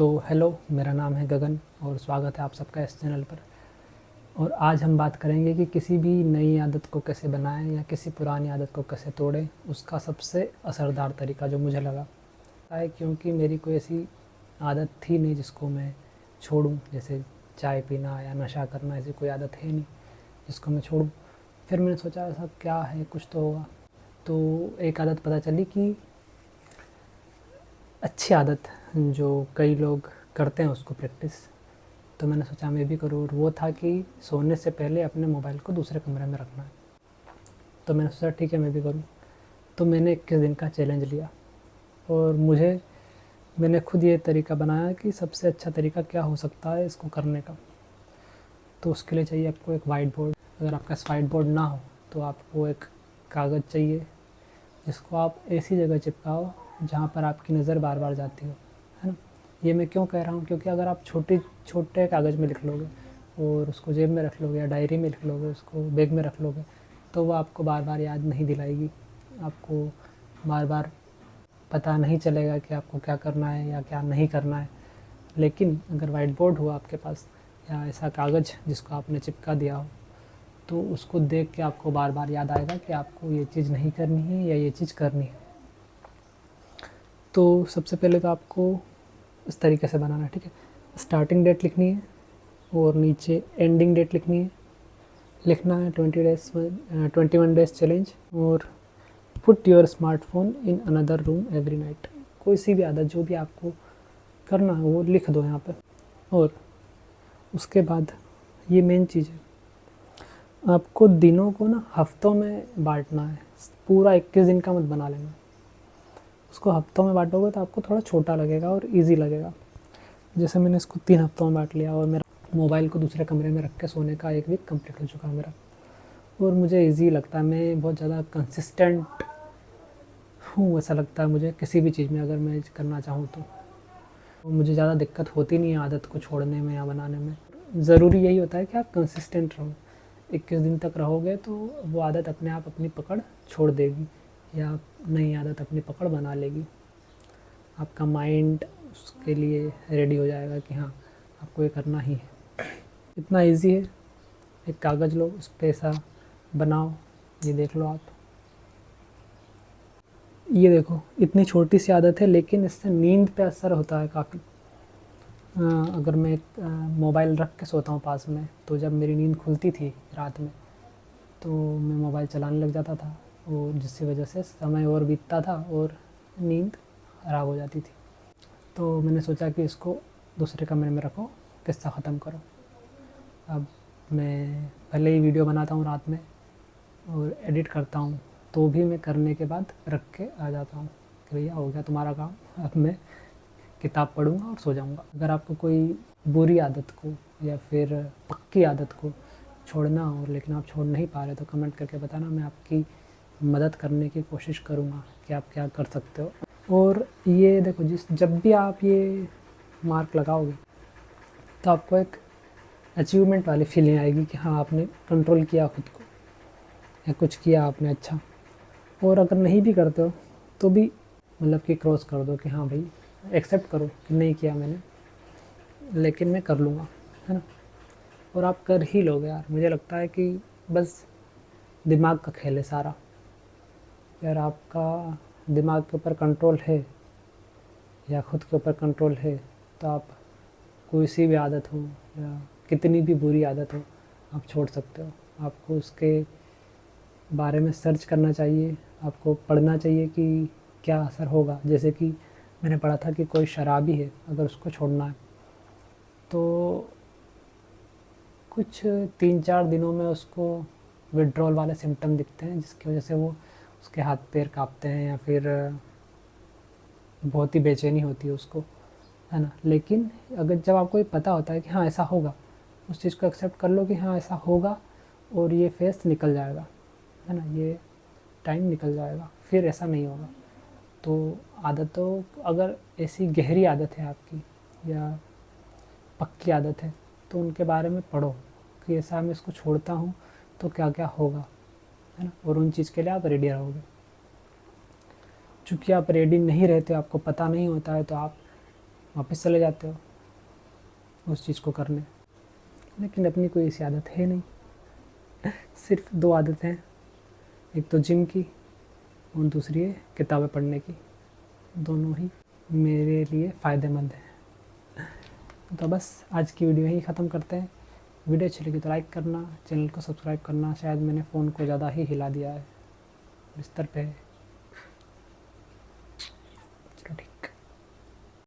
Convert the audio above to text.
तो हेलो, मेरा नाम है गगन और स्वागत है आप सबका इस चैनल पर। और आज हम बात करेंगे कि किसी भी नई आदत को कैसे बनाएं या किसी पुरानी आदत को कैसे तोड़ें। उसका सबसे असरदार तरीका जो मुझे लगा है, क्योंकि मेरी कोई ऐसी आदत थी नहीं जिसको मैं छोड़ूं, जैसे चाय पीना या नशा करना, ऐसी कोई आदत है नहीं जिसको मैं छोड़ूं। फिर मैंने सोचा ऐसा क्या है, कुछ तो होगा। तो एक आदत पता चली कि अच्छी आदत जो कई लोग करते हैं उसको प्रैक्टिस, तो मैंने सोचा मैं भी करूँ। और वो था कि सोने से पहले अपने मोबाइल को दूसरे कमरे में रखना है। तो मैंने सोचा ठीक है मैं भी करूँ। तो मैंने 21 दिन का चैलेंज लिया और मैंने खुद ये तरीका बनाया कि सबसे अच्छा तरीका क्या हो सकता है इसको करने का। तो उसके लिए चाहिए आपको एक वाइट बोर्ड। अगर आपके पास वाइट बोर्ड ना हो तो आपको एक कागज़ चाहिए जिसको आप ऐसी जगह चिपकाओ जहाँ पर आपकी नज़र बार बार जाती हो, है ना। ये मैं क्यों कह रहा हूँ, क्योंकि अगर आप छोटे कागज़ में लिख लोगे और उसको जेब में रख लोगे या डायरी में लिख लोगे, उसको बैग में रख लोगे, तो वो आपको बार बार याद नहीं दिलाएगी। आपको बार बार पता नहीं चलेगा कि आपको क्या करना है या क्या नहीं करना है। लेकिन अगर वाइट बोर्ड हो आपके पास या ऐसा कागज़ जिसको आपने चिपका दिया हो, तो उसको देख के आपको बार बार याद आएगा कि आपको ये चीज़ नहीं करनी है या ये चीज़ करनी है। तो सबसे पहले तो आपको इस तरीके से बनाना है, ठीक है। स्टार्टिंग डेट लिखनी है और नीचे एंडिंग डेट लिखनी है। लिखना है 21 डेज चैलेंज और put your smartphone in another room every night. कोई सी भी आदत जो भी आपको करना है वो लिख दो यहाँ पे। और उसके बाद ये मेन चीज़ है, आपको दिनों को ना हफ्तों में बांटना है। पूरा 21 दिन का मत बना लेना। उसको हफ्तों में बांटोगे तो आपको थोड़ा छोटा लगेगा और इजी लगेगा। जैसे मैंने इसको 3 हफ्तों में बांट लिया और मेरा मोबाइल को दूसरे कमरे में रख के सोने का 1 वीक कंप्लीट हो चुका है मेरा। और मुझे इजी लगता है, मैं बहुत ज़्यादा कंसिस्टेंट हूँ ऐसा लगता है मुझे किसी भी चीज़ में अगर मैं करना चाहूँ तो मुझे ज़्यादा दिक्कत होती नहीं है आदत को छोड़ने में या बनाने में। ज़रूरी यही होता है कि आप कंसिस्टेंट रहो। 21 दिन तक रहोगे तो वो आदत अपने आप अपनी पकड़ छोड़ देगी या नई आदत अपनी पकड़ बना लेगी। आपका माइंड उसके लिए रेडी हो जाएगा कि हाँ आपको ये करना ही है। इतना इजी है। एक कागज़ लो, उस पर ऐसा बनाओ, ये देख लो आप। ये देखो इतनी छोटी सी आदत है लेकिन इससे नींद पे असर होता है काफ़ी। अगर मैं मोबाइल रख के सोता हूँ पास में, तो जब मेरी नींद खुलती थी रात में तो मैं मोबाइल चलाने लग जाता था और जिसकी वजह से समय और बीतता था और नींद ख़राब हो जाती थी। तो मैंने सोचा कि इसको दूसरे कमरे में रखो, किस्सा ख़त्म करो। अब मैं पहले ही वीडियो बनाता हूँ रात में और एडिट करता हूँ, तो भी मैं करने के बाद रख के आ जाता हूँ कि भैया हो गया तुम्हारा काम, अब मैं किताब पढ़ूँगा और सो जाऊँगा। अगर आपको कोई बुरी आदत को या फिर पक्की आदत को छोड़ना हो लेकिन आप छोड़ नहीं पा रहे तो कमेंट करके बताना, मैं आपकी मदद करने की कोशिश करूँगा कि आप क्या कर सकते हो। और ये देखो, जब भी आप ये मार्क लगाओगे तो आपको एक अचीवमेंट वाली फीलिंग आएगी कि हाँ आपने कंट्रोल किया खुद को या कुछ किया आपने अच्छा। और अगर नहीं भी करते हो तो भी मतलब कि क्रॉस कर दो कि हाँ भाई एक्सेप्ट करो कि नहीं किया मैंने, लेकिन मैं कर लूँगा, है ना। और आप कर ही लोगे यार। मुझे लगता है कि बस दिमाग का खेल है सारा। यार आपका दिमाग के ऊपर कंट्रोल है या खुद के ऊपर कंट्रोल है तो आप कोई सी भी आदत हो या कितनी भी बुरी आदत हो आप छोड़ सकते हो। आपको उसके बारे में सर्च करना चाहिए, आपको पढ़ना चाहिए कि क्या असर होगा। जैसे कि मैंने पढ़ा था कि कोई शराबी है, अगर उसको छोड़ना है तो कुछ 3-4 दिनों में उसको विड्रॉल वाले सिम्टम दिखते हैं, जिसकी वजह से वो उसके हाथ पैर काँपते हैं या फिर बहुत ही बेचैनी होती है उसको, है ना। लेकिन अगर जब आपको ये पता होता है कि हाँ ऐसा होगा, उस चीज़ को एक्सेप्ट कर लो कि हाँ ऐसा होगा और ये फेस निकल जाएगा, है ना, ये टाइम निकल जाएगा, फिर ऐसा नहीं होगा। तो आदतों, अगर ऐसी गहरी आदत है आपकी या पक्की आदत है तो उनके बारे में पढ़ो कि ऐसा मैं इसको छोड़ता हूँ तो क्या क्या होगा, है ना। और उन चीज़ के लिए आप रेडी रहोगे। चूँकि आप रेडी नहीं रहते, आपको पता नहीं होता है, तो आप वापस चले जाते हो उस चीज़ को करने। लेकिन अपनी कोई ऐसी आदत है नहीं। सिर्फ 2 आदतें हैं, एक तो जिम की और दूसरी है किताबें पढ़ने की। दोनों ही मेरे लिए फ़ायदेमंद हैं। तो बस आज की वीडियो यहीं ख़त्म करते हैं। वीडियो अच्छी लगी तो लाइक करना, चैनल को सब्सक्राइब करना। शायद मैंने फ़ोन को ज़्यादा ही हिला दिया है, बिस्तर पे है।